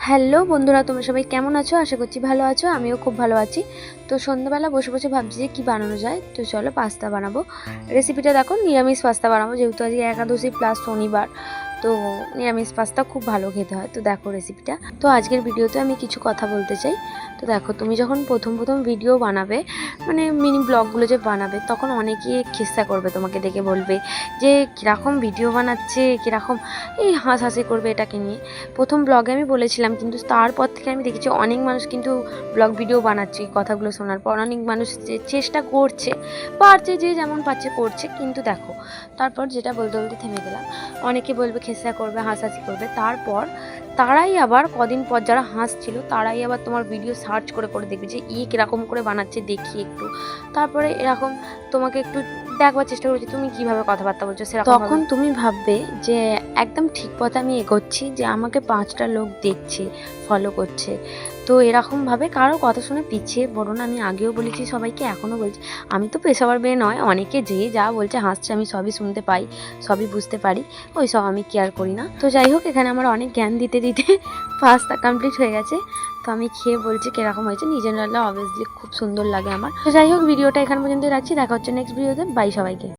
Hello বন্ধুরা, তোমরা সবাই কেমন আছো? আশা করছি ভালো আছো। আমিও খুব ভালো আছি। তো সন্ধ্যাবেলা বসে বসে ভাবছি যে কী বানানো যায়। তো চলো পাস্তা বানাবো। রেসিপিটা দেখো, নিরামিষ পাস্তা বানাবো, যেহেতু আজকে একাদশী প্লাস শনিবার। তো নিরামিষ পাস্তা খুব ভালো খেতে হয়। তো দেখো রেসিপিটা। তো আজকের ভিডিওতে আমি কিছু কথা বলতে চাই। তো দেখো, তুমি যখন প্রথম ভিডিও বানাবে, মানে মিনি ব্লগগুলো যে বানাবে, তখন অনেকেই খিস্সা করবে, তোমাকে দেখে বলবে যে কীরকম ভিডিও বানাচ্ছে, কীরকম এই হাসাহাসি করবে এটাকে নিয়ে। প্রথম ব্লগে আমি বলেছিলাম, কিন্তু তারপর থেকে আমি দেখেছি অনেক মানুষ কিন্তু ব্লগ ভিডিও বানাচ্ছে। এই কথাগুলো শোনার পর অনেক মানুষ চেষ্টা করছে, পারছে, যে যেমন পারছে করছে। কিন্তু দেখো, তারপর যেটা বলতে বলতে থেমে গেলাম। অনেকে বলবে খেসা করবে, হাসাহাসি করবে, তারপর তারাই আবার কদিন পর, যারা হাসছিল তারাই আবার তোমার ভিডিও সার্চ করে করে দেখবে যে কীরকম করে বানাচ্ছে, দেখি একটু। তারপরে এরকম তোমাকে একটু দেখবার চেষ্টা করছি তুমি কিভাবে কথাবার্তা বলছো, সেরকম তখন তুমি ভাববে যে একদম ঠিক পথে আমি এগোচ্ছি, যে আমাকে 5টা লোক দেখছে, ফলো করছে। তো এরকমভাবে কারো কথা শুনে পিছিয়ে পড়ো না। আমি আগেও বলেছি সবাইকে, এখনও বলছি, আমি তো পেশাবার মেয়ে নয়। অনেকে যে যা বলছে হাসছে, আমি সবই শুনতে পাই, সবই বুঝতে পারি, ওই সব আমি কেয়ার করি না। তো যাই হোক, এখানে আমার অনেক জ্ঞান দিতে দিতে পাস্তা কমপ্লিট হয়ে গেছে। তো আমি খেয়ে বলছি কীরকম হয়েছে। নিজের রান্না অবভিয়াসলি খুব সুন্দর লাগে আমার। তো যাই হোক, ভিডিওটা এখান পর্যন্ত রাখছি। দেখা হচ্ছে নেক্সট ভিডিওতে। বাই সবাইকে।